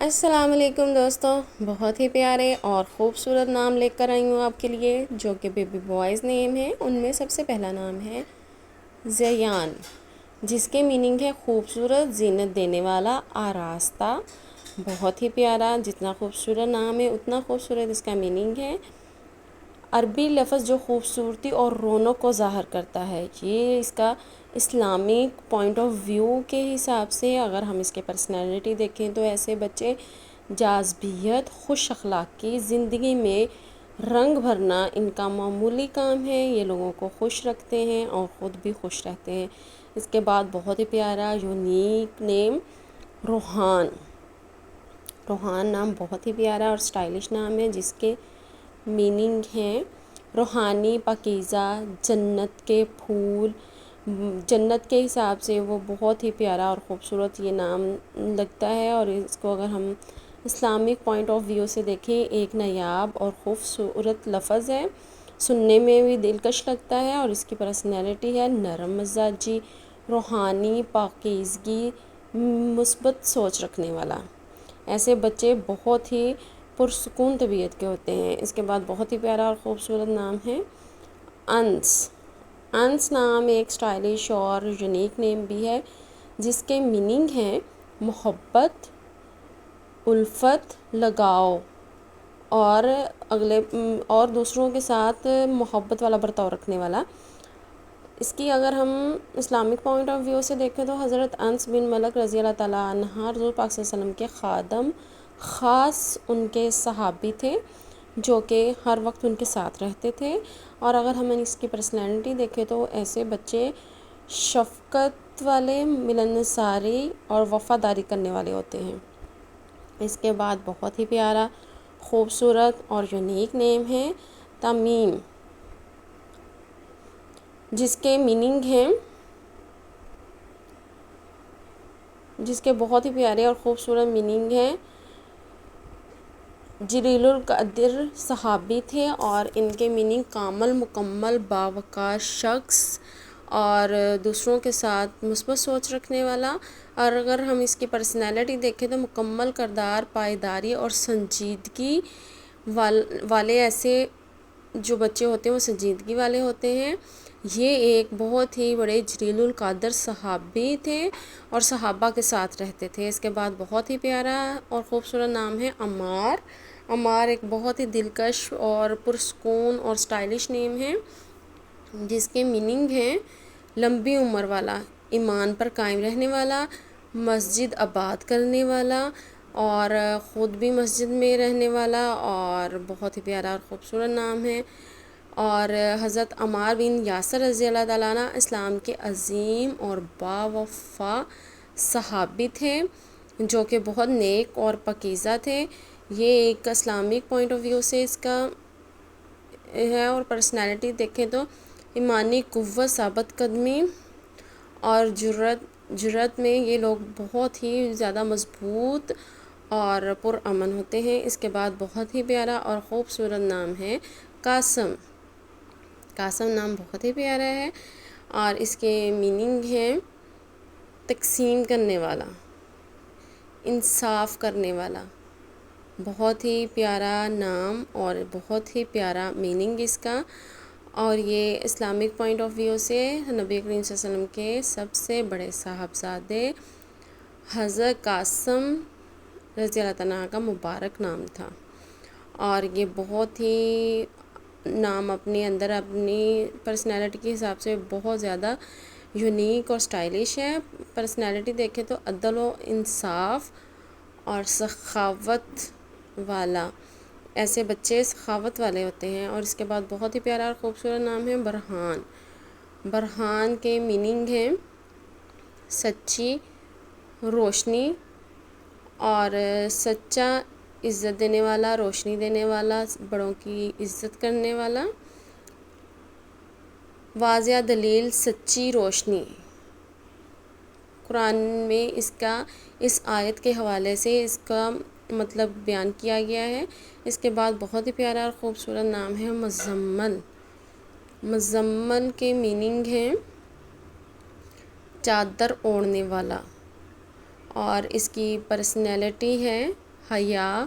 السلام علیکم دوستوں، بہت ہی پیارے اور خوبصورت نام لے کر آئی ہوں آپ کے لیے جو کہ بیبی بوائز نیم ہیں۔ ان میں سب سے پہلا نام ہے زیان، جس کے میننگ ہے خوبصورت، زینت دینے والا، آراستہ۔ بہت ہی پیارا، جتنا خوبصورت نام ہے اتنا خوبصورت اس کا میننگ ہے۔ عربی لفظ جو خوبصورتی اور رونق کو ظاہر کرتا ہے، یہ اس کا اسلامک پوائنٹ آف ویو کے حساب سے اگر ہم اس کے پرسنالٹی دیکھیں تو ایسے بچے جاذبیت، خوش اخلاقی، زندگی میں رنگ بھرنا ان کا معمولی کام ہے۔ یہ لوگوں کو خوش رکھتے ہیں اور خود بھی خوش رہتے ہیں۔ اس کے بعد بہت ہی پیارا یونیک نیم روحان۔ روحان نام بہت ہی پیارا اور اسٹائلش نام ہے، جس کے میننگ ہیں روحانی، پاکیزہ، جنت کے پھول۔ جنت کے حساب سے وہ بہت ہی پیارا اور خوبصورت یہ نام لگتا ہے، اور اس کو اگر ہم اسلامک پوائنٹ آف ویو سے دیکھیں ایک نایاب اور خوبصورت لفظ ہے، سننے میں بھی دلکش لگتا ہے، اور اس کی پرسنالٹی ہے نرم مزاجی، روحانی، پاکیزگی، مثبت سوچ رکھنے والا۔ ایسے بچے بہت ہی پرسکون طبیعت کے ہوتے ہیں۔ اس کے بعد بہت ہی پیارا اور خوبصورت نام ہے انس۔ انس نام ایک اسٹائلش اور یونیک نیم بھی ہے، جس کے میننگ ہیں محبت، الفت، لگاؤ اور دوسروں کے ساتھ محبت والا برتاؤ رکھنے والا۔ اس کی اگر ہم اسلامک پوائنٹ آف ویو سے دیکھیں تو حضرت انس بن ملک رضی اللہ تعالیٰ عنہ حضور پاک صلی اللہ علیہ وسلم کے خادم، خاص ان کے صحابی تھے جو کہ ہر وقت ان کے ساتھ رہتے تھے۔ اور اگر ہم اس کی پرسنالٹی دیکھیں تو ایسے بچے شفقت والے، ملنساری اور وفاداری کرنے والے ہوتے ہیں۔ اس کے بعد بہت ہی پیارا، خوبصورت اور یونیک نیم ہے تمیم، جس کے میننگ ہیں جس کے بہت ہی پیارے اور خوبصورت میننگ ہیں۔ جلیل القدر صحابی تھے اور ان کے میننگ کامل، مکمل، باوقار شخص اور دوسروں کے ساتھ مثبت سوچ رکھنے والا۔ اور اگر ہم اس کی پرسنالٹی دیکھیں تو مکمل کردار، پائیداری اور سنجیدگی والے ایسے جو بچے ہوتے ہیں وہ سنجیدگی والے ہوتے ہیں۔ یہ ایک بہت ہی بڑے جلیل القدر صحابی تھے اور صحابہ کے ساتھ رہتے تھے۔ اس کے بعد بہت ہی پیارا اور خوبصورت نام ہے عمار۔ عمار ایک بہت ہی دلکش اور پرسکون اور اسٹائلش نیم ہے، جس کے میننگ ہیں لمبی عمر والا، ایمان پر قائم رہنے والا، مسجد آباد کرنے والا اور خود بھی مسجد میں رہنے والا، اور بہت ہی پیارا اور خوبصورت نام ہے۔ اور حضرت عمار بن یاسر رضی اللہ تعالیٰ عنہ اسلام کے عظیم اور باوفا صحابی تھے جو کہ بہت نیک اور پاکیزہ تھے۔ یہ ایک اسلامک پوائنٹ آف ویو سے اس کا ہے، اور پرسنالٹی دیکھیں تو ایمانی قوت، ثابت قدمی اور جرأت میں یہ لوگ بہت ہی زیادہ مضبوط اور پرامن ہوتے ہیں۔ اس کے بعد بہت ہی پیارا اور خوبصورت نام ہے قاسم۔ قاسم نام بہت ہی پیارا ہے اور اس کے میننگ ہے تقسیم کرنے والا، انصاف کرنے والا۔ بہت ہی پیارا نام اور بہت ہی پیارا میننگ اس کا، اور یہ اسلامک پوائنٹ آف ویو سے نبی کریم صلی اللہ علیہ وسلم کے سب سے بڑے صاحبزادے حضرت قاسم رضی اللہ تعالیٰ عنہ کا مبارک نام تھا۔ اور یہ بہت ہی نام اپنے اندر اپنی پرسنالٹی کے حساب سے بہت زیادہ یونیک اور اسٹائلش ہے۔ پرسنالٹی دیکھیں تو عدل و انصاف اور سخاوت والا، ایسے بچے سخاوت والے ہوتے ہیں۔ اور اس کے بعد بہت ہی پیارا اور خوبصورت نام ہے برہان۔ برہان کے میننگ ہیں سچی، روشنی اور سچا، عزت دینے والا، روشنی دینے والا، بڑوں کی عزت کرنے والا، واضح دلیل، سچی روشنی۔ قرآن میں اس آیت کے حوالے سے اس کا مطلب بیان کیا گیا ہے۔ اس کے بعد بہت ہی پیارا اور خوبصورت نام ہے مزمل۔ مزمل کے میننگ ہیں چادر اوڑھنے والا، اور اس کی پرسنالٹی ہے حیا،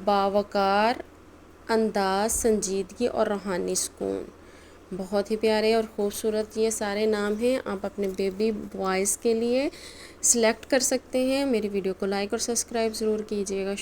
باوقار انداز، سنجیدگی اور روحانی سکون۔ بہت ہی پیارے اور خوبصورت یہ سارے نام ہیں، آپ اپنے بیبی بوائز کے لیے سلیکٹ کر سکتے ہیں۔ میری ویڈیو کو لائک اور سبسکرائب ضرور کیجیے گا۔